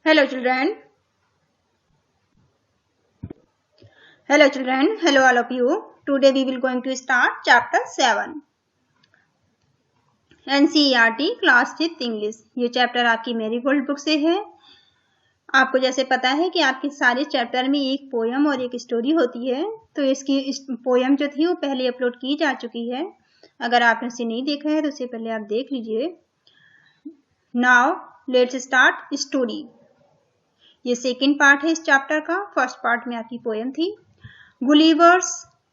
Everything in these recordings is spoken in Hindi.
Hello children. Hello all of you. Today we will going to start chapter 7 NCERT class 5 English. ये चैप्टर आपकी मैरीगोल्ड बुक से है। आपको जैसे पता है कि आपके सारे चैप्टर में एक पोयम और एक स्टोरी होती है, तो इसकी पोयम जो थी वो पहले अपलोड की जा चुकी है। अगर आपने उसे नहीं देखा है तो उसे पहले आप देख लीजिए। Now let's start story. ये सेकेंड पार्ट है इस चैप्टर का। फर्स्ट पार्ट में आपकी पोयम थी Gulliver's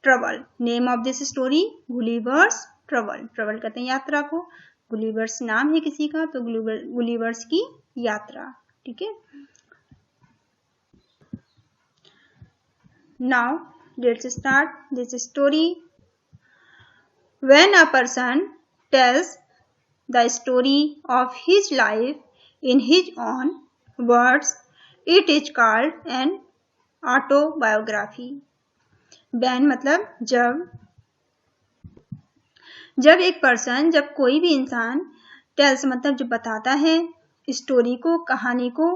trouble. Name of this story Gulliver's trouble. Trouble कहते हैं यात्रा को, गुलिवर्स नाम है किसी का, तो गुलिवर्स की यात्रा। ठीक है, now let's start this story. When a person tells the story of his life in his on words it is called an autobiography. Ban मतलब जब एक पर्सन, जब कोई भी इंसान, टेल्स मतलब जो बताता है, स्टोरी को, कहानी को,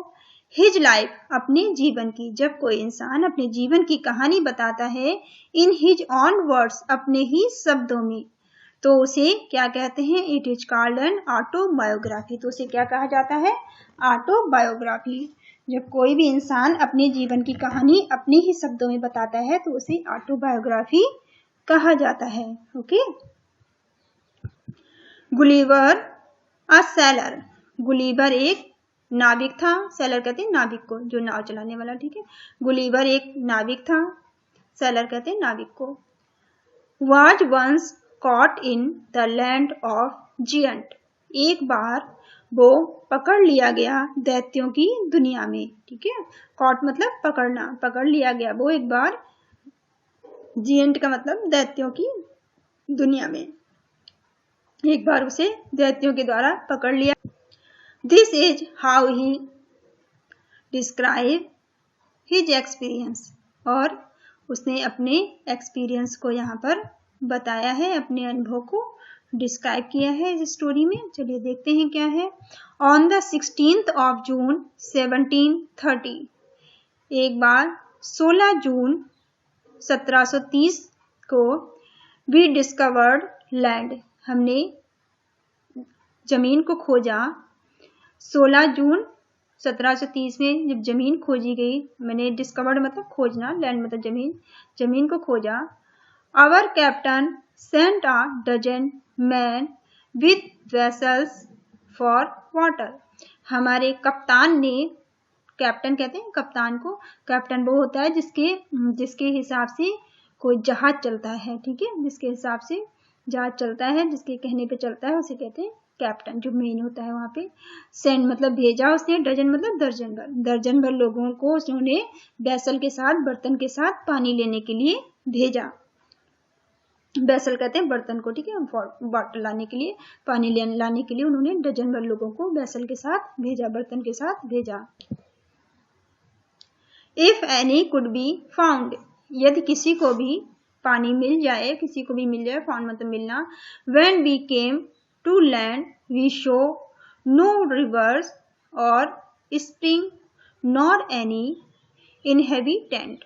हिज लाइफ अपने जीवन की, जब कोई इंसान अपने जीवन की कहानी बताता है, इन हिज ऑन वर्ड्स अपने ही शब्दों में, तो उसे क्या कहते हैं? It is called an autobiography. तो उसे क्या कहा जाता है? ऑटोबायोग्राफी। जब कोई भी इंसान अपने जीवन की कहानी अपने ही शब्दों में बताता है तो उसे ऑटोबायोग्राफी कहा जाता है। Okay. Gulliver a seller. Gulliver एक नाविक था। सेलर कहते हैं नाविक को, जो नाव चलाने वाला। ठीक है, गुलिवर एक नाविक था, सेलर कहते हैं नाविक को। Was once caught in the land of giant. एक बार वो पकड़ लिया गया दैत्यों की दुनिया में। ठीक है, कॉट मतलब पकड़ना, पकड़ लिया गया वो एक बार, जियंट का मतलब दैत्यों की दुनिया में, एक बार उसे दैत्यों के द्वारा पकड़ लिया। This is how he describe his experience. और उसने अपने एक्सपीरियंस को यहाँ पर बताया है, अपने अनुभव को डिस्क्राइब किया है इस स्टोरी में। चलिए देखते हैं क्या है। On the 16th of June 1730। एक बार 16 जून 1730 को वी डिस्कवर्ड लैंड। हमने जमीन को खोजा। 16 जून 1730 में जब जमीन खोजी गई, मैंने डिस्कवर्ड मतलब खोजना, लैंड मतलब जमीन, जमीन को खोजा। Our captain sent a dozen man with vessels for water. हमारे कप्तान ने, कैप्टन कहते हैं कप्तान को, कैप्टन वो होता है जिसके हिसाब से कोई जहाज चलता है। ठीक है, जिसके हिसाब से जहाज चलता है, जिसके कहने पे चलता है, उसे कहते हैं कैप्टन, जो मेन होता है वहां पे। सेंड मतलब भेजा उसने, डजन मतलब दर्जन भर, दर्जन भर लोगों को उन्होंने वेसल के साथ, बर्तन के साथ पानी लेने के लिए भेजा। वेसल कहते हैं बर्तन को। ठीक है, वाटर लाने के लिए, पानी लाने के लिए उन्होंने डजन भर लोगों को वेसल के साथ भेजा, बर्तन के साथ भेजा। If any could be found. यदि किसी को भी पानी मिल जाए, किसी को भी मिल जाए, फाउंड मतलब मिलना। When we came to land we show no rivers और स्प्रिंग नॉर एनी इनहेबिटेंट।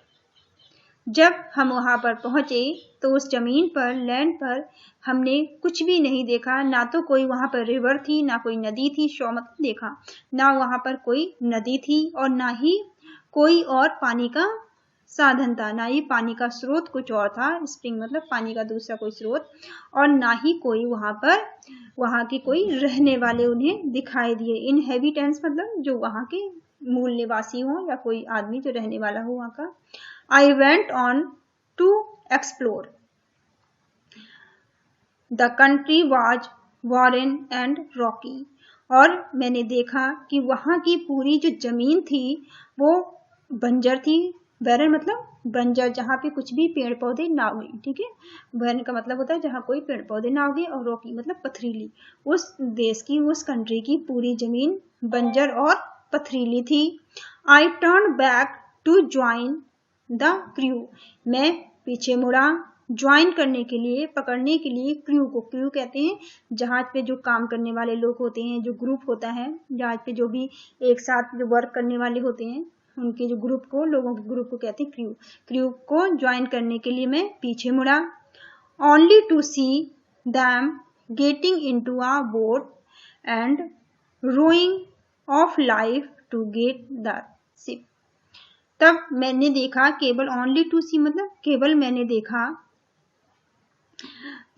जब हम वहां पर पहुंचे तो उस जमीन पर, लैंड पर, हमने कुछ भी नहीं देखा। ना तो कोई वहां पर रिवर थी, ना कोई नदी थी, शो मतलब देखा, ना वहां पर कोई नदी थी और ना ही कोई और पानी का साधन था, ना ही पानी का स्रोत कुछ और था, स्प्रिंग मतलब पानी का दूसरा कोई स्रोत, और ना ही कोई वहां पर, वहां के कोई रहने वाले उन्हें दिखाई दिए। इनहेबिटेंट्स मतलब जो वहां के मूल निवासी हो या कोई आदमी जो रहने वाला हो वहां का। I went on to explore. The country was barren and rocky. और मैंने देखा कि वहां की पूरी जो जमीन थी वो बंजर थी। बैरन मतलब बंजर, जहाँ पे कुछ भी पेड़ पौधे ना उगे। ठीक है, बैरन का मतलब होता है जहाँ कोई पेड़ पौधे ना उगे, और रॉकी मतलब पथरीली। उस देश की, उस कंट्री की पूरी जमीन बंजर और पथरीली थी। I turned back to join the crew. मैं पीछे मुड़ा ज्वाइन करने के लिए, पकड़ने के लिए क्रू को, क्रू कहते हैं जहाज पे जो काम करने वाले लोग होते हैं, जो ग्रुप होता है जहाज पे, जो भी एक साथ जो वर्क करने वाले होते हैं उनके जो ग्रुप को, लोगों के ग्रुप को कहते हैं क्रू। क्रू को ज्वाइन करने के लिए मैं पीछे मुड़ा। Only to see them getting into a boat and rowing off life to get the ship. तब मैंने देखा, केवल ओनली टू सी मतलब केवल मैंने देखा,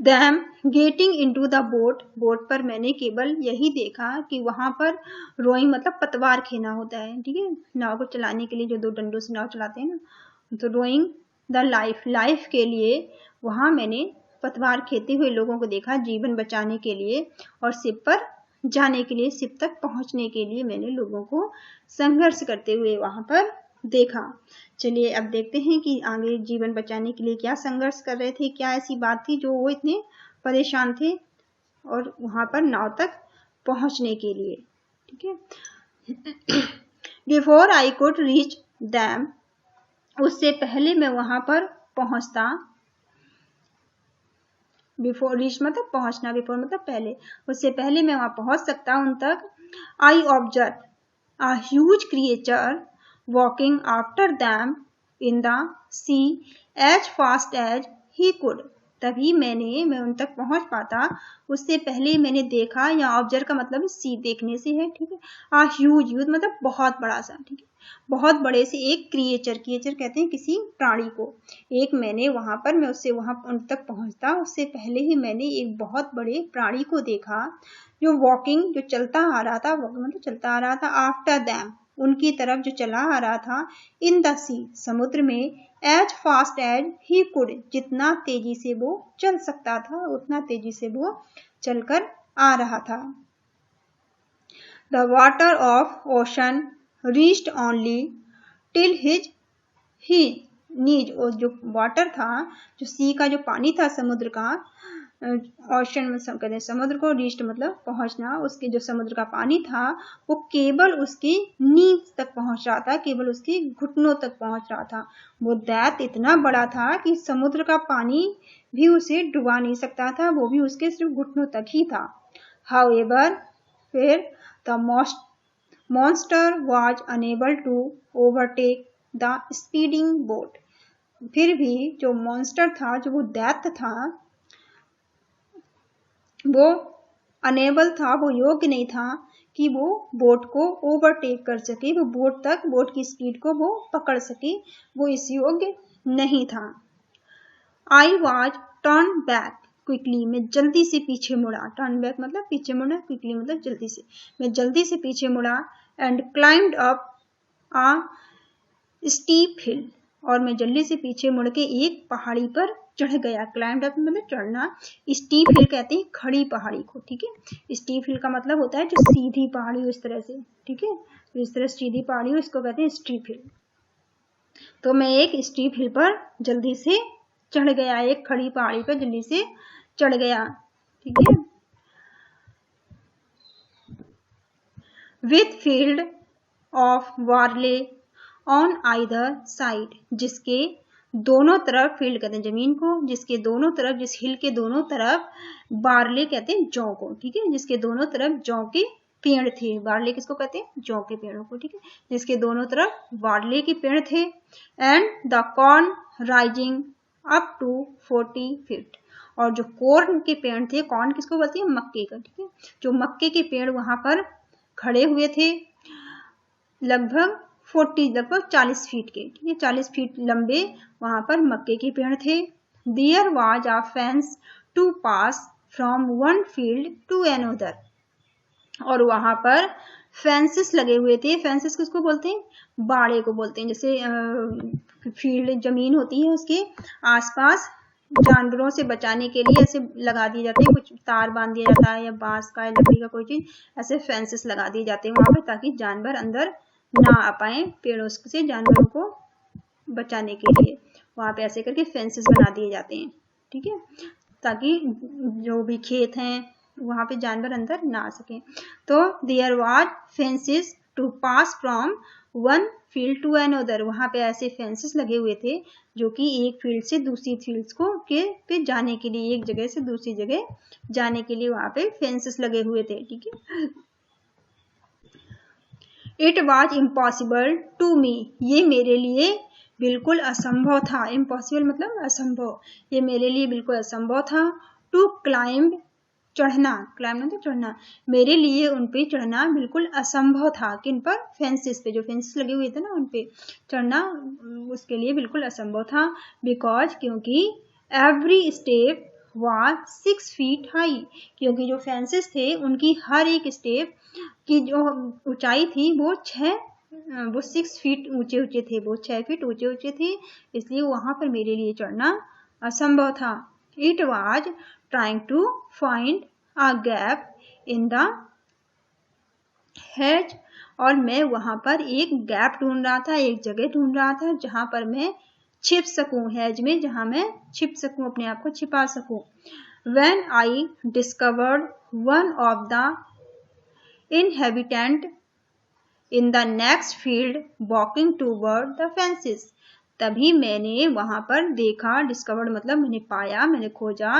them getting into the boat, boat पर मैंने केवल यही देखा कि वहां पर रोइंग मतलब पतवार खेना होता है, ठीक है, नाव को चलाने के लिए जो 2 डंडों से नाव चलाते हैं ना, तो रोइंग द लाइफ, लाइफ के लिए वहां मैंने पतवार खेते हुए लोगों को देखा जीवन बचाने के लिए, और शिप पर जाने के लिए, शिप तक पहुंचने के लिए मैंने लोगों को संघर्ष करते हुए वहां पर देखा। चलिए अब देखते हैं कि आगे जीवन बचाने के लिए क्या संघर्ष कर रहे थे, क्या ऐसी बात थी जो वो इतने परेशान थे और वहां पर नाव तक पहुंचने के लिए, ठीक है। Before I could reach them, उससे पहले मैं वहां पर पहुंचता, बिफोर रीच मतलब पहुंचना, बिफोर मतलब पहले, उससे पहले मैं वहां पहुंच सकता उन तक। I observe a huge creature walking after them in the sea as fast as he could। तभी मैं उन तक पहुंच पाता, उससे पहले मैंने देखा, या ऑब्जर्व का मतलब सी देखने से है, ठीक है। आ ह्यूज, ह्यूज मतलब बहुत बड़ा सा, ठीक है, बहुत बड़े से एक क्रिएचर, क्रिएचर कहते हैं किसी प्राणी को, एक मैंने वहां पर, मैं उससे वहां उन तक पहुंचता उससे पहले ही मैंने एक बहुत बड़े प्राणी को देखा जो वॉकिंग, जो चलता आ रहा था, मतलब चलता आ रहा था, आफ्टर दैम उनकी तरफ जो चला आ रहा था, इन द सी समुद्र में, as fast as he could जितना तेजी से वो चल सकता था उतना तेजी से वो चलकर आ रहा था। The water of ocean reached only till his he knees, और जो वाटर था, जो सी का जो पानी था समुद्र का, ओशन में कहते हैं समुद्र को, रीच्ड मतलब पहुंचना, उसके जो समुद्र का पानी था वो केवल उसकी नीज तक पहुंच रहा था, केवल उसके घुटनों तक पहुंच रहा था। वो दैत इतना बड़ा था कि समुद्र का पानी भी उसे डुबा नहीं सकता था, वो भी उसके सिर्फ घुटनों तक ही था। हाउएवर फिर the monster was unable to overtake the speeding boat, फिर भी जो मॉन्स्टर था, जो वो दैत्य था, वो अनेबल था, वो योग्य नहीं था कि वो बोट को ओवरटेक कर सके, वो बोट तक, बोट की स्पीड को वो पकड़ सके, वो इस योग्य नहीं था। I was turn back quickly, मैं जल्दी से पीछे मुड़ा, टर्न बैक मतलब पीछे मुड़ा, क्विकली मतलब जल्दी से, मैं जल्दी से पीछे मुड़ा, and climbed up a steep hill, और मैं जल्दी से पीछे मुड़ के एक पहाड़ी पर चढ़ गया। क्लाइम्ड अप मतलब चढ़ना, स्टीप हिल कहते हैं खड़ी पहाड़ी को, ठीक है। स्टीप हिल का मतलब होता है जो सीधी पहाड़ी हो इस तरह से, ठीक है, तो इस तरह सीधी पहाड़ी हो, इसको कहते हैं स्टीप हिल। तो मैं एक स्टीप हिल पर जल्दी से चढ़ गया, एक खड़ी पहाड़ी पर जल्दी से चढ़ गया, ठीक है। With field of barley on either side, जिसके दोनों तरफ, फील्ड कहते हैं जमीन को, जिसके दोनों तरफ, जिस हिल के दोनों तरफ, बार्ले कहते हैं जौ को, ठीक है, जिसके दोनों तरफ जौ के पेड़ थे। बार्ले किसको कहते हैं? जौ के पेड़ों को, ठीक है, जिसके दोनों तरफ बार्ले के पेड़ थे। And the corn rising up to 40 feet, और जो कॉर्न के पेड़ थे, कॉर्न किसको बोलते हैं? मक्के का, ठीक है, जो मक्के के पेड़ वहां पर खड़े हुए थे, लगभग 40 फीट के, ठीक है, 40 फीट लंबे वहां पर मक्के के पेड़ थे। There was a fence to pass from one field to another, और वहां पर फेंसेस लगे हुए थे। फेंसेस किसको बोलते हैं? बाड़े को बोलते हैं। जैसे फील्ड जमीन होती है, उसके आसपास जानवरों से बचाने के लिए ऐसे लगा दिए जाते हैं, कुछ तार बांध दिया जाता है, या बांस का या लकड़ी का कोई चीज, ऐसे फेंसेस लगा दिए जाते हैं वहां पे, ताकि जानवर अंदर ना आ पाए, पेड़ों से जानवरों को बचाने के लिए वहां पे ऐसे करके फेंसेस बना दिए जाते हैं, ठीक है, ताकि जो भी खेत हैं वहां पे जानवर अंदर ना आ सके। तो there was fences to pass from one field to another. वहां पे ऐसे फेंसेस लगे हुए थे जो कि एक फील्ड से दूसरी फील्ड को पे जाने के लिए, एक जगह से दूसरी जगह जाने के लिए वहां पे फेंसेस लगे हुए थे, ठीक है। It was impossible to me, ये मेरे लिए बिल्कुल असंभव था। इम्पॉसिबल मतलब असंभव, ये मेरे लिए बिल्कुल असंभव था। टू क्लाइंब, चढ़ना, क्लाइंब मतलब चढ़ना, मेरे लिए उन पे चढ़ना बिल्कुल असंभव था। किन पर? फेंसेस पे, जो फेंसेस लगे हुए थे ना उन पे चढ़ना उसके लिए बिल्कुल असंभव था। बिकॉज, क्योंकि every step was 6 feet high, क्योंकि जो फेंसेस थे उनकी हर एक स्टेप की जो ऊंचाई थी वो 6 फीट ऊंचे थे, वो 6 फीट ऊंचे थे, इसलिए वहां पर मेरे लिए चढ़ना असंभव था। It was trying to find a gap in the hedge, और मैं वहां पर एक गैप ढूंढ रहा था, एक जगह ढूंढ रहा था जहां पर मैं छिप सकूं, हेज में, जहां मैं छिप सकूं, अपने आप को छिपा सकूं। When I discovered one of the inhabitant in the next field walking toward the fences, तभी मैंने वहां पर देखा, डिस्कवर्ड मतलब मैंने पाया, मैंने खोजा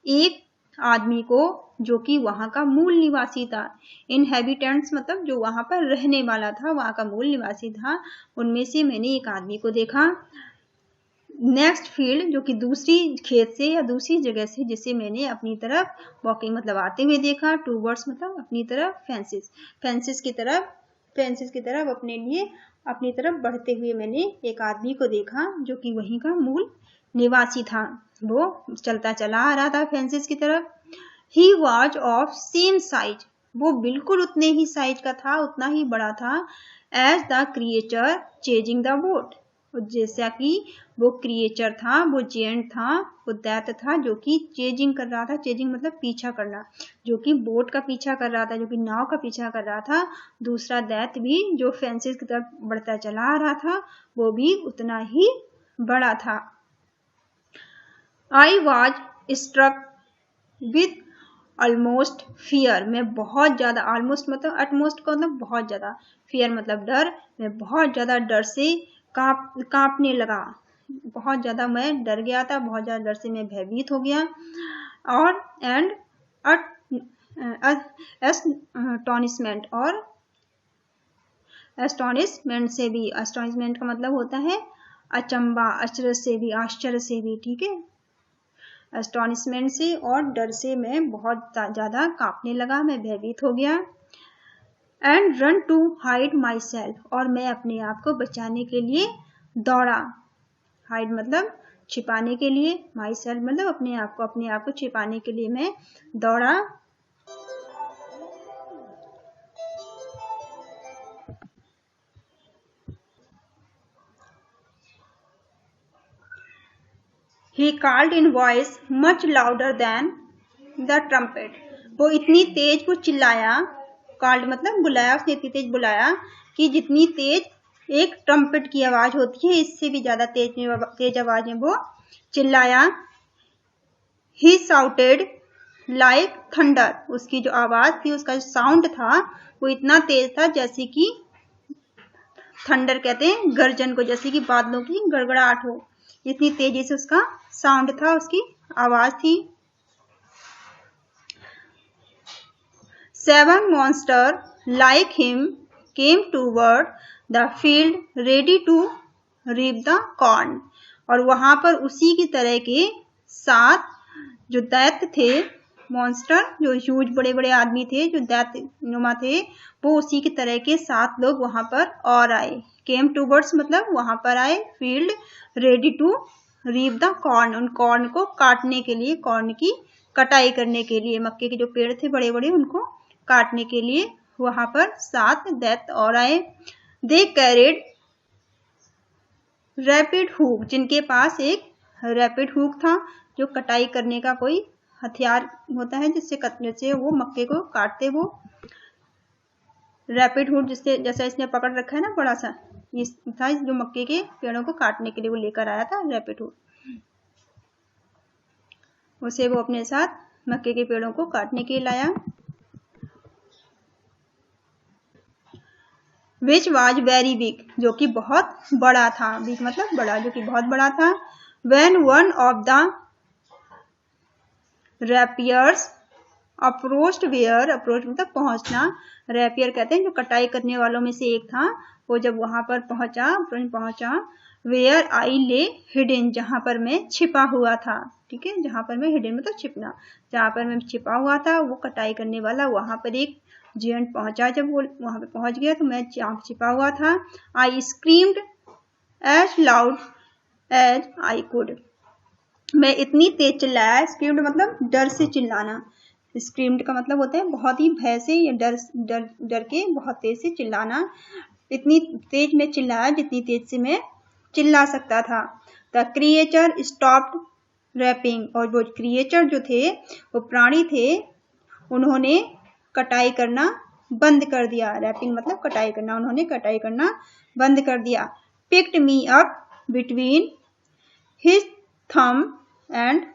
एक आदमी को जो कि वहां का मूल निवासी था। इनहेबिटेंट्स मतलब जो वहां पर रहने वाला था, वहां का मूल निवासी था, उनमें से मैंने एक आदमी को देखा। नेक्स्ट फील्ड जो कि दूसरी खेत से या दूसरी जगह से, जिसे मैंने अपनी तरफ वॉकिंग मतलब आते हुए देखा। टूवर्ड्स मतलब अपनी तरफ, फेंसेस, फेंसेस की तरफ अपनी तरफ बढ़ते हुए मैंने एक आदमी को देखा जो कि वहीं का मूल निवासी था। वो चलता चला आ रहा था फेंसेस की तरफ। He was of same size, वो बिल्कुल उतने ही साइज का था, उतना ही बड़ा था। As the creature chasing the boat, जैसा कि वो क्रिएचर था, वो जेंट था, वो दैत्य था जो कि चेजिंग कर रहा था। चेजिंग मतलब पीछा करना, जो कि बोट का पीछा कर रहा था, जो कि नाव का पीछा कर रहा था। दूसरा दैत्य भी जो फेंसेस की तरफ बढ़ता चला आ रहा था, वो भी उतना ही बड़ा था। I was struck with almost fear, मैं बहुत ज्यादा, ऑलमोस्ट मतलब अटमोस्ट का मतलब बहुत ज्यादा, फियर मतलब डर, मैं बहुत ज्यादा डर से कांपने लगा, बहुत ज्यादा मैं डर गया था, बहुत ज्यादा डर से मैं भयभीत हो गया। और एंड एस्टॉनिशमेंट, और एस्टॉनिशमेंट से भी, एस्टॉनिशमेंट का मतलब होता है अचंबा, आश्चर्य से भी, आश्चर्य से भी, ठीक है। एस्टॉनिशमेंट से और डर से मैं बहुत ज्यादा कांपने लगा, मैं भयभीत हो गया। And run to hide myself, और मैं अपने आप को बचाने के लिए दौड़ा। हाइड मतलब छिपाने के लिए, माई सेल्फ मतलब अपने आप को छिपाने के लिए मैं दौड़ा। He called in voice much louder than the trumpet, वो इतनी तेज वो चिल्लाया, कॉल्ड मतलब बुलाया, उसने इतनी तेज बुलाया कि जितनी तेज एक ट्रम्पेट की आवाज होती है, इससे भी ज्यादा तेज आवाज में वो चिल्लाया। ही साउटेड लाइक थंडर, उसकी जो आवाज थी, उसका जो साउंड था वो इतना तेज था जैसे कि थंडर कहते हैं गर्जन को, जैसे कि बादलों की गड़गड़ाहट हो, इतनी तेजी से उसका साउंड था, उसकी आवाज थी। 7 monsters like him came toward the field ready to reap the corn, और वहां पर उसी की तरह के 7 जो दैत्य थे, मॉन्स्टर जो ह्यूज बड़े बड़े आदमी थे, जो दैत्य नुमा थे, वो उसी की तरह के 7 लोग वहां पर और आए। केम टूवर्ड्स मतलब वहां पर आए, field ready to reap the corn, उन कॉर्न को काटने के लिए, कॉर्न की कटाई करने के लिए, मक्के के जो पेड़ थे बड़े बड़े उनको काटने के लिए वहां पर 7 दैत्य और आए। दे कैरिड रैपिड हुक, जिनके पास एक रैपिड हुक था, जो कटाई करने का कोई हथियार होता है जिससे वो मक्के को काटते, वो रैपिड हुक, जिससे जैसा इसने पकड़ रखा है ना बड़ा सा, ये था जो मक्के के पेड़ों को काटने के लिए वो लेकर आया था, रैपिड हुक, उसे वो अपने साथ मक्के के पेड़ों को काटने के लिए लाया। विच वॉज वेरी बिग, जो कि बहुत बड़ा था, बिग मतलब बड़ा, जो कि बहुत बड़ा था। When one of the reapers approached where, approach मतलब पहुंचना, रैपियर कहते हैं जो कटाई करने वालों में से एक था, वो जब वहां पर पहुंचा, वेयर आई ले हिडन, जहां पर मैं छिपा हुआ था, ठीक है, जहां पर मैं हिडन मतलब छिपना, जहां पर मैं छिपा हुआ था, वो कटाई करने वाला वहां पर एक जियंट पहुंचा, जब वो वहां पर पहुंच गया तो मैं छिपा हुआ था। I screamed as loud as I could, मैं इतनी तेज चिल्लाया, स्क्रीम्ड मतलब डर से चिल्लाना, स्क्रीम्ड का मतलब होता है बहुत ही भय से या डर के बहुत तेज से चिल्लाना, इतनी तेज में चिल्लाया जितनी तेज से मैं चिल्ला सकता था। द क्रिएचर स्टॉप्ड रैपिंग, और वो क्रिएचर जो थे, वो प्राणी थे, उन्होंने कटाई करना बंद कर दिया, रैपिंग मतलब कटाई करना, उन्होंने कटाई करना बंद कर दिया। Picked me up between his thumb and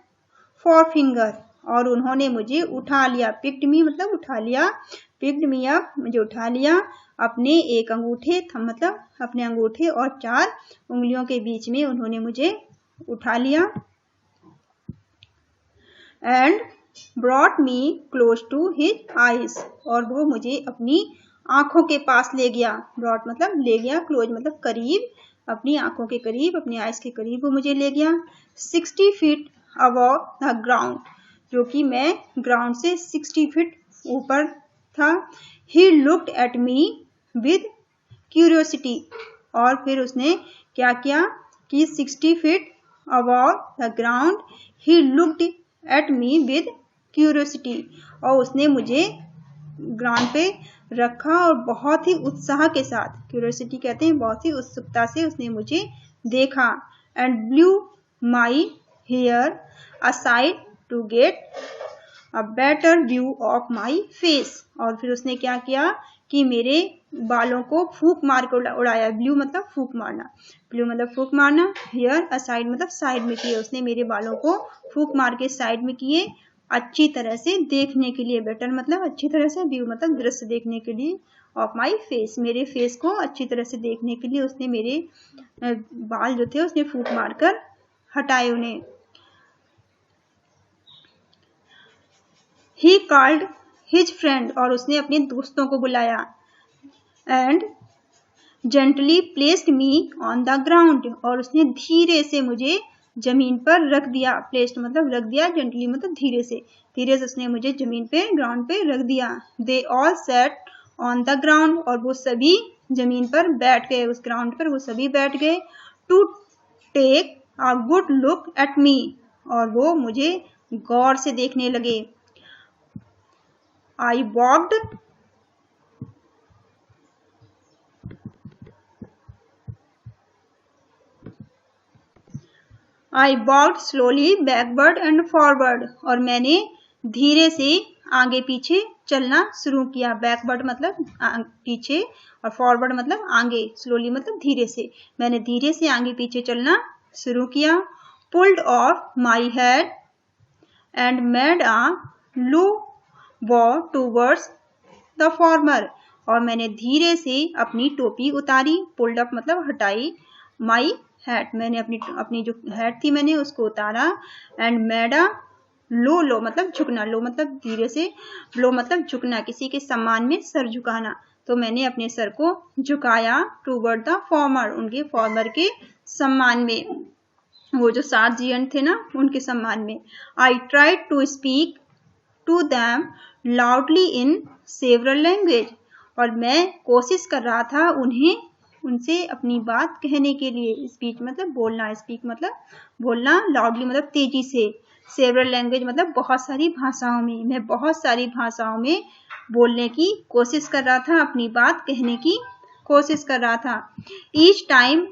forefinger, और उन्होंने मुझे उठा लिया, पिक्ड मी मतलब उठा लिया, पिक्ड मी अप मुझे उठा लिया अपने एक अंगूठे, थम मतलब अपने अंगूठे और 4 उंगलियों के बीच में उन्होंने मुझे उठा लिया। And brought me close to his eyes, और वो मुझे अपनी आंखों के पास ले गया, ब्रॉट मतलब ले गया, क्लोज मतलब करीब, अपनी आंखों के करीब, अपनी आईज के करीब वो मुझे ले गया। 60 फीट अबव द ग्राउंड, जो कि मैं ग्राउंड से 60 फीट ऊपर था। He looked at me with curiosity, और फिर उसने क्या किया कि 60 feet above the ground he looked at me with curiosity, और उसने मुझे ग्राउंड पे रखा और बहुत ही उत्साह के साथ, क्यूरियोसिटी कहते हैं बहुत ही उत्सुकता से उसने मुझे देखा। And blew my hair aside to get a better view of my face, और फिर उसने क्या किया कि मेरे बालों को फूंक मार कर उड़ाया, ब्लू मतलब फूंक मारना, ब्लू मतलब फूंक मारना, हेयर असाइड मतलब साइड में किए, उसने मेरे बालों को फूंक मार के साइड में किए, अच्छी तरह से देखने के लिए, बेटर मतलब अच्छी तरह से, व्यू मतलब दृश्य देखने के लिए, ऑफ माई फेस मेरे फेस को अच्छी तरह से देखने के लिए उसने मेरे बाल जो थे उसने फूंक मारकर हटाए उन्हें। ही कॉल्ड हिज फ्रेंड, और उसने अपने दोस्तों को बुलाया। And gently placed me on the ground, और उसने धीरे से मुझे जमीन पर रख दिया, प्लेस्ड मतलब रख दिया, जेंटली मतलब धीरे से उसने मुझे जमीन पे ग्राउंड पे रख दिया। They all set on the ground, और वो सभी जमीन पर बैठ गए, उस ग्राउंड पर वो सभी बैठ गए। To take a good look at me, और वो मुझे गौर से देखने लगे। I walked slowly backward and forward, और मैंने धीरे से आगे पीछे चलना शुरू किया, बैकवर्ड मतलब पीछे और फॉरवर्ड मतलब आगे, स्लोली मतलब धीरे से, मैंने धीरे से आगे पीछे चलना शुरू किया। Pulled of my head and made a low Waugh towards the former, और मैंने धीरे से अपनी टोपी उतारी, पुल्ड अप मतलब हटाई, माई हैट मैंने अपनी जो हैट थी मैंने उसको उतारा। एंड मेड अ लो मतलब झुकना, लो मतलब धीरे से, लो मतलब झुकना, किसी के सम्मान में सर झुकाना, तो मैंने अपने सर को झुकाया टूवर्ड द फॉर्मर, उनके फॉर्मर के सम्मान में, वो जो 7 जियंट थे ना उनके सम्मान में। I tried to speak to them loudly in several language, और मैं कोशिश कर रहा था उनसे अपनी बात कहने के लिए, स्पीच मतलब बोलना, स्पीक मतलब बोलना, लाउडली मतलब तेजी से, सेवरल लैंग्वेज मतलब बहुत सारी भाषाओं में, मैं बहुत सारी भाषाओं में बोलने की कोशिश कर रहा था, अपनी बात कहने की कोशिश कर रहा था। Each time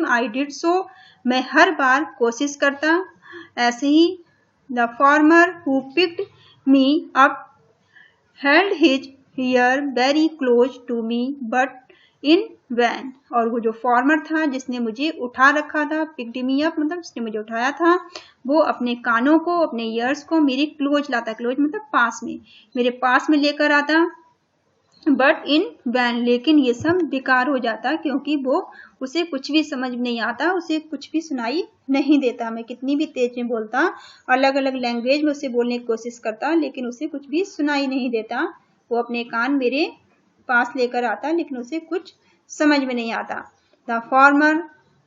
I did so, मैं हर बार कोशिश करता, ऐसे ही। The farmer who picked me up held his ear very close to me but in vain, और वो जो फार्मर था जिसने मुझे उठा रखा था, पिक्ड मी अप मतलब जिसने मुझे उठाया था, वो अपने कानों को, अपने ईयर्स को मेरे क्लोज लाता, क्लोज मतलब पास में, मेरे पास में लेकर आता, बट इन वैन, लेकिन ये सब बेकार हो जाता क्योंकि वो उसे कुछ भी समझ नहीं आता, उसे कुछ भी सुनाई नहीं देता। मैं कितनी भी तेज में बोलता, अलग अलग लैंग्वेज में उसे बोलने की कोशिश करता, लेकिन उसे कुछ भी सुनाई नहीं देता। वो अपने कान मेरे पास लेकर आता, लेकिन उसे कुछ समझ में नहीं आता। The farmer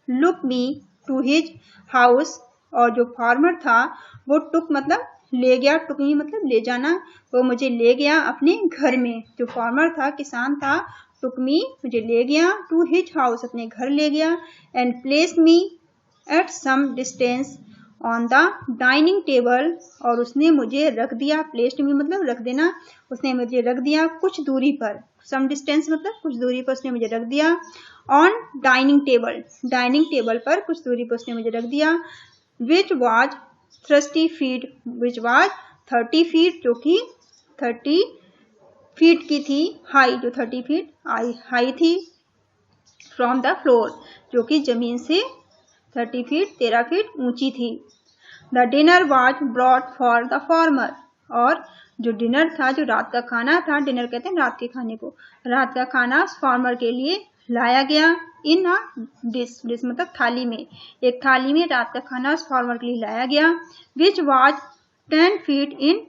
look me to his house, और जो फार्मर था वो टुक मतलब ले गया, टुकनी मतलब ले जाना, वो मुझे ले गया अपने घर में। जो फार्मर था, किसान था, टुक मी मुझे ले गया, टू हिज हाउस अपने घर ले गया, and place me at some distance on the dining table, और उसने मुझे रख दिया, प्लेस्ड मी मतलब रख देना, उसने मुझे रख दिया कुछ दूरी पर, सम डिस्टेंस मतलब कुछ दूरी पर उसने मुझे रख दिया, on dining table, dining table पर कुछ दूरी पर उसने मुझे रख दिया, which was 30 feet, which was 30 feet, जो कि 30 फीट की थी, हाई जो 30 फीट हाई थी, फ्रॉम द फ्लोर, जो कि जमीन से 30 फीट 13 फीट ऊंची थी। The dinner was brought for the farmer, और जो डिनर था, जो रात का खाना था, डिनर कहते हैं रात के खाने को, रात का खाना फार्मर के लिए लाया गया, इन अ डिश, डिश मतलब थाली में, एक थाली में रात का खाना उस फार्मर के लिए लाया गया, which was 10 feet in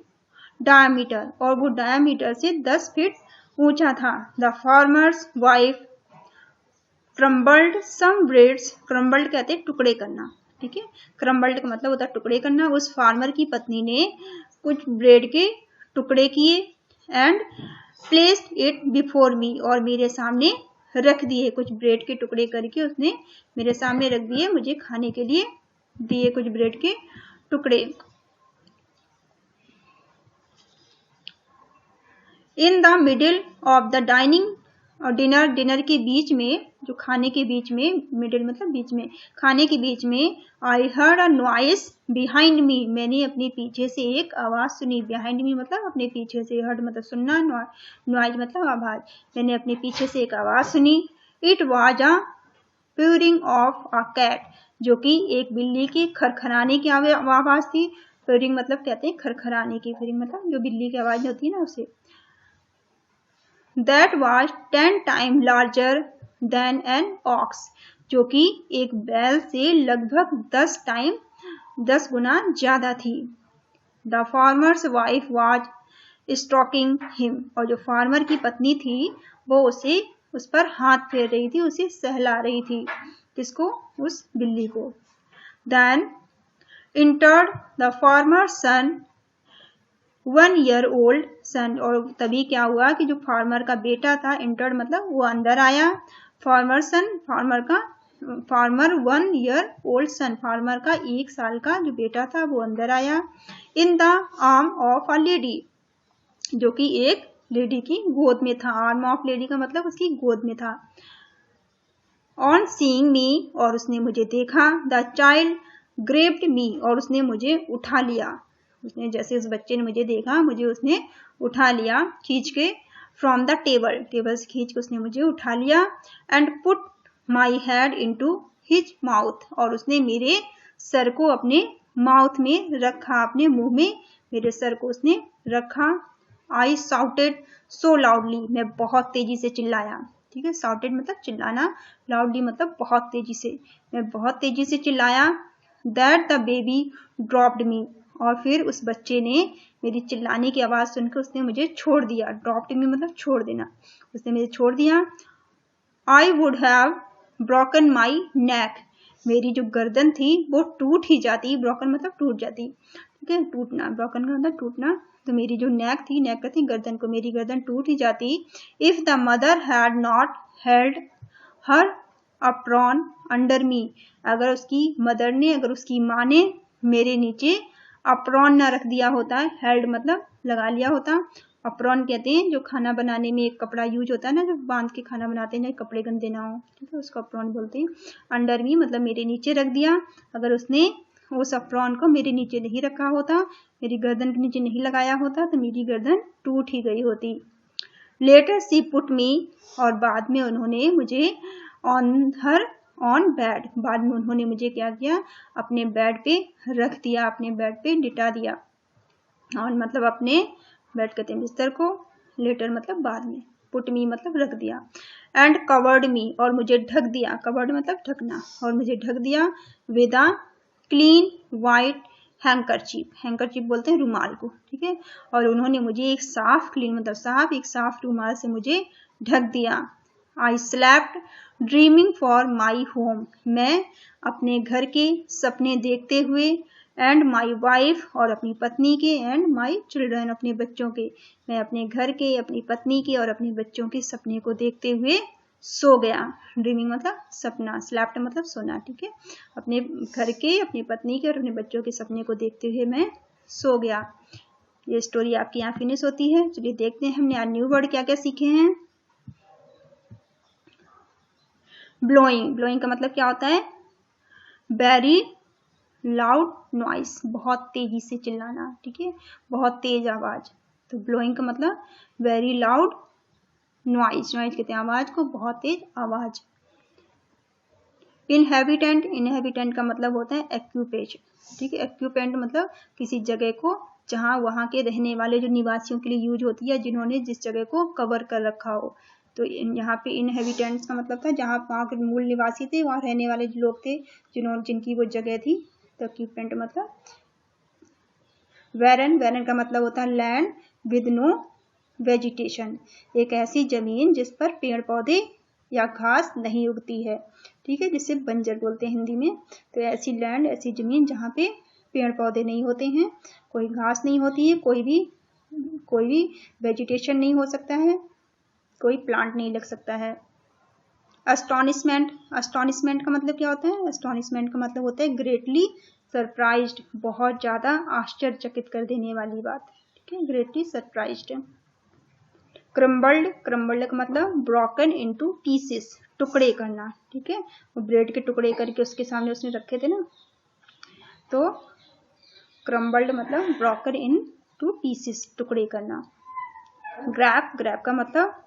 diameter, और वो डायमीटर से 10 फीट ऊंचा था। The farmer's wife crumbled some breads, crumbled कहते हैं टुकड़े करना, ठीक है, क्रम्बल्ड का मतलब होता है टुकड़े करना। उस फार्मर की पत्नी ने कुछ ब्रेड के टुकड़े किए, and placed it before me, और मेरे सामने रख दिए, कुछ ब्रेड के टुकड़े करके उसने मेरे सामने रख दिए, मुझे खाने के लिए दिए कुछ ब्रेड के टुकड़े। In the middle of the dining, और डिनर, डिनर के बीच में, जो खाने के बीच में, मिडिल मतलब बीच में, खाने के बीच में, I heard a noise behind me, मैंने अपने पीछे से एक आवाज सुनी, बिहाइंड मी मतलब अपने पीछे से, हर्ड मतलब सुनना, नॉइज मतलब आवाज, मैंने अपने पीछे से एक आवाज सुनी। It was a purring of a cat, जो कि एक बिल्ली की खरखराने की आवाज थी। प्यूरिंग मतलब कहते हैं खरखराने की, प्यूरिंग मतलब जो बिल्ली की आवाज होती है ना, उसे। That was 10 times larger than an ox, जो कि एक बैल से लगभग 10 गुना ज्यादा थी। The farmer's wife was stroking him, और जो फार्मर की पत्नी थी वो उसे, उस पर हाथ फेर रही थी, उसे सहला रही थी, किसको, उस बिल्ली को। Then entered the farmer's son, 1 year old son, और तभी क्या हुआ कि जो फार्मर का बेटा था, इंटर्ड मतलब वो अंदर आया, फार्मर सन, फार्मर 1 year old सन, फार्मर का 1 साल का जो बेटा था वो अंदर आया, in the arm of a lady, जो कि एक लेडी की गोद में था, आर्म ऑफ लेडी का मतलब उसकी गोद में था। ऑन सीइंग मी, और उसने मुझे देखा, द चाइल्ड ग्रेप्ड मी, और उसने मुझे उठा लिया, उसने जैसे उस बच्चे ने मुझे देखा, मुझे उसने उठा लिया खींच के, फ्रॉम द टेबल, टेबल से खींच के उसने मुझे उठा लिया, and put my head into his mouth, और उसने मेरे सर को अपने माउथ में रखा, अपने मुंह में मेरे सर को उसने रखा। आई साउटेड सो लाउडली, मैं बहुत तेजी से चिल्लाया, ठीक है, साउटेड मतलब चिल्लाना, लाउडली मतलब बहुत तेजी से, मैं बहुत तेजी से चिल्लाया। दैट द बेबी ड्रॉप्ड मी, और फिर उस बच्चे ने मेरी चिल्लाने की आवाज सुनकर उसने मुझे छोड़ दिया, ड्रॉप्ड मी मतलब छोड़ देना, उसने मुझे छोड़ दिया। I would have broken my neck, मेरी जो गर्दन थी वो टूट ही जाती, ब्रोकन मतलब टूट जाती, ठीक है, टूटना, ब्रोकन का मतलब टूटना, तो मेरी जो नेक थी, नेक कहती गर्दन को, मेरी गर्दन टूट ही जाती। If the mother had not held her apron under me, अगर उसकी मदर ने, अगर उसकी माँ ने मेरे नीचे अप्रॉन न रख दिया होता है, हेल्ड मतलब लगा लिया होता, अप्रॉन कहते हैं जो खाना बनाने में एक कपड़ा यूज होता है ना, जो बांध के खाना बनाते हैं ना, कपड़े गंदे ना हो, ठीक है, उसको अप्रॉन बोलते हैं। अंडर मी मतलब मेरे नीचे रख दिया, अगर उसने उस अप्रॉन को मेरे नीचे नहीं रखा होता, मेरी गर्दन के नीचे नहीं लगाया होता, तो मेरी गर्दन टूट ही गई होती। लेटर सी पुट मी, और बाद में उन्होंने मुझे ऑन बेड, बाद में उन्होंने मुझे क्या किया, अपने बेड पे रख दिया, अपने बेड पे लिटा दिया, और मतलब अपने बेड कहते हैं बिस्तर को, लेटर मतलब बाद में, पुट मी मतलब रख दिया, एंड कवर्ड मी और मुझे ढक दिया, कवर्ड मतलब ढकना, और मुझे ढक दिया with a clean white handkerchief, handkerchief बोलते हैं रुमाल को, ठीक है, और उन्होंने मुझे एक साफ, क्लीन मतलब साफ, एक साफ रुमाल से मुझे ढक दिया। I slept dreaming for my home, मैं अपने घर के सपने देखते हुए, एंड माई वाइफ और अपनी पत्नी के, एंड माई चिल्ड्रन अपने बच्चों के, मैं अपने घर के, अपनी पत्नी के और अपने बच्चों के सपने को देखते हुए सो गया। ड्रीमिंग मतलब सपना, स्लैप्ट मतलब सोना, ठीक है, अपने घर के, अपनी पत्नी के और अपने बच्चों के सपने को देखते हुए मैं सो गया। ये स्टोरी आपकी यहाँ फिनिश होती है। चलिए देखते हैं हमने आज न्यू वर्ड क्या क्या सीखे हैं। ब्लोइंग, ब्लोइंग का मतलब क्या होता है? वेरी लाउड नॉइस, बहुत तेजी से चिल्लाना, ठीक है, बहुत तेज आवाज। तो ब्लोइंग का मतलब वेरी लाउड नॉइज, नॉइज कहते हैं आवाज को, बहुत तेज आवाज। इनहेबिटेंट, इनहेबिटेंट का मतलब होता है एक्यूपेज, ठीक है, एक्यूपेंट मतलब किसी जगह को जहाँ वहाँ के रहने वाले जो निवासियों के लिए यूज होती है, जिन्होंने जिस जगह को कवर कर रखा हो। तो यहाँ पे इनहेबिटेंट्स का मतलब था जहाँ वहाँ के मूल निवासी थे, वहाँ रहने वाले लोग थे जिनकी वो जगह थी। तो एक्यूपेंट मतलब वेरन, वेरन का मतलब होता है लैंड विद नो वेजिटेशन, एक ऐसी जमीन जिस पर पेड़ पौधे या घास नहीं उगती है, ठीक है, जिसे बंजर बोलते हैं हिंदी में। तो ऐसी लैंड, ऐसी जमीन जहाँ पे पेड़ पौधे नहीं होते हैं, कोई घास नहीं होती है, कोई भी वेजिटेशन नहीं हो सकता है, कोई प्लांट नहीं लग सकता है। अस्टोनिशमेंट, अस्टोनिशमेंट का मतलब क्या होता है? अस्टोनिशमेंट का मतलब होता है ग्रेटली सरप्राइज्ड, बहुत ज्यादा आश्चर्यचकित कर देने वाली बात, ठीक है, ग्रेटली सरप्राइज्ड। क्रम्बल्ड, क्रम्बल्ड का मतलब ब्रोकन इनटू पीसेस, टुकड़े करना, ठीक है, वो ब्रेड के टुकड़े करके उसके सामने उसने रखे थे ना, तो क्रम्बल्ड मतलब ब्रोकन इनटू पीसेस, टुकड़े करना। ग्रैब, ग्रैब का मतलब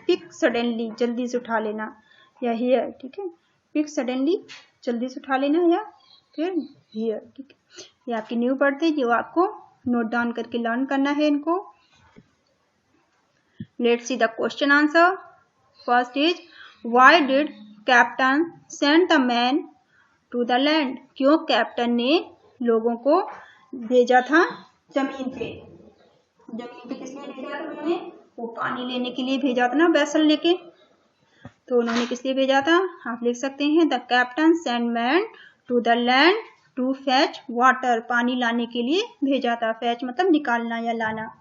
पिक सडनली, जल्दी से उठा लेना, या हियर, ठीक है, पिक सडनली, जल्दी से उठा लेना, या फिर हियर, ठीक है। ये आपकी न्यू वर्ड थे जो आपको नोट डाउन करके लर्न करना है इनको। Let's see the question answer. First is, why did captain send the man to the land? क्यों कैप्टन ने लोगों को भेजा था जमीन पे? जमीन पे किस लिए भेजा था उन्होंने? वो पानी लेने के लिए भेजा था ना, वेसल लेके। तो उन्होंने किस लिए भेजा था? आप लिख सकते हैं the captain send man to the land to fetch water, पानी लाने के लिए भेजा था। फैच मतलब निकालना या लाना।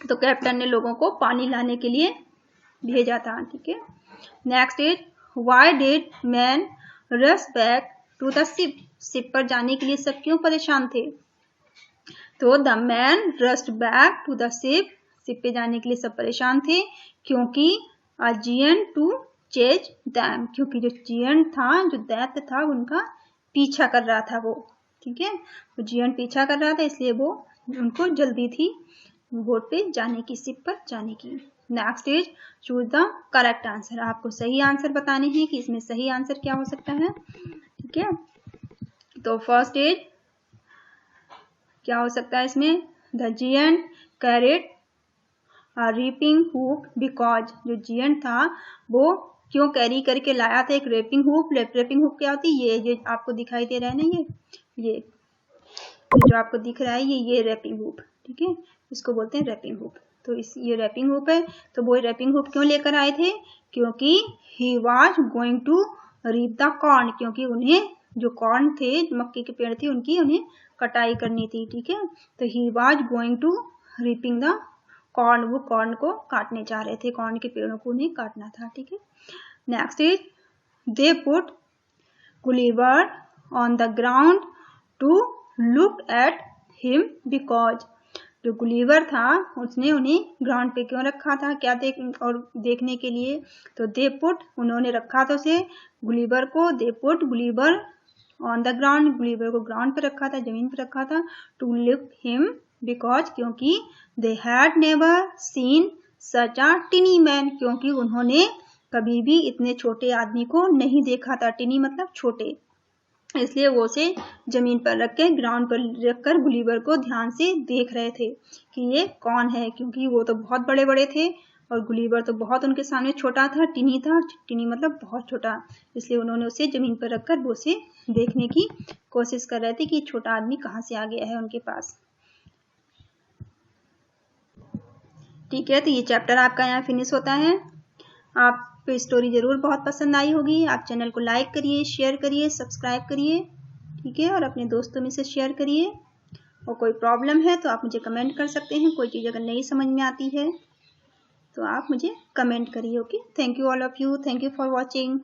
तो कैप्टन ने लोगों को पानी लाने के लिए भेजा था, ठीक है। Next is, why did man rush back to the ship? Ship पर जाने के लिए सब क्यों परेशान थे? तो the man rushed back to the ship, ship पे जाने के लिए सब परेशान थे क्योंकि a giant to chase them, क्योंकि जो जियंट था, जो दैत्य था, उनका पीछा कर रहा था वो, ठीक है, वो जियंट पीछा कर रहा था, इसलिए वो उनको जल्दी थी बोट पे जाने की, शिप पर जाने की। Next is, choose the correct answer, आपको सही आंसर बताने हैं कि इसमें सही आंसर क्या हो सकता है, ठीक है। तो फर्स्ट इज क्या हो सकता है इसमें? The giant carried a reaping hook because, जो जियंट था वो क्यों कैरी करके लाया था एक रेपिंग हुक। रेपिंग हुक क्या होती है? ये आपको दिखाई दे रहा है ना, ये जो आपको दिख रहा है, ये रेपिंग हुक, ठीक है, इसको बोलते हैं रैपिंग हुक। तो ये रैपिंग हुक है। तो वो रैपिंग हुक क्यों लेकर आए थे? क्योंकि he was going to reap the corn, क्योंकि उन्हें जो कॉर्न थे, मक्के के पेड़ थे, उनकी उन्हें कटाई करनी थी, ठीक है। तो he was going to reaping the corn, वो कॉर्न को काटने जा रहे थे, कॉर्न के पेड़ों को उन्हें काटना था, ठीक है। Next is, they put Gulliver on the ground to look at him because, जो गुलिवर था उसने उन्हें ग्राउंड पे क्यों रखा था, क्या देखने के लिए? तो दे पुट, उन्होंने रखा था उसे गुलिवर को, दे put Gulliver on the ground, Gulliver को ग्राउंड पे रखा था, जमीन पे रखा था, टू लुक हिम बिकॉज, क्योंकि they had never seen such a टिनी man, क्योंकि उन्होंने कभी भी इतने छोटे आदमी को नहीं देखा था। टिनी मतलब छोटे, इसलिए वो उसे जमीन पर रख के, ग्राउंड पर रख कर गुलिवर को ध्यान से देख रहे थे कि ये कौन है, क्योंकि वो तो बहुत बड़े बड़े थे और गुलिवर तो बहुत उनके सामने छोटा था, टिनी था, टिनी मतलब बहुत छोटा। इसलिए उन्होंने उसे जमीन पर रखकर वो उसे देखने की कोशिश कर रहे थे कि छोटा आदमी कहाँ से आ गया है उनके पास। ठीक है, तो ये चैप्टर आपका यहाँ फिनिश होता है। आपको स्टोरी जरूर बहुत पसंद आई होगी। आप चैनल को लाइक करिए, शेयर करिए, सब्सक्राइब करिए, ठीक है, और अपने दोस्तों में से शेयर करिए। और कोई प्रॉब्लम है तो आप मुझे कमेंट कर सकते हैं। कोई चीज़ अगर नहीं समझ में आती है तो आप मुझे कमेंट करिए। Okay, thank you all of you, thank you for watching.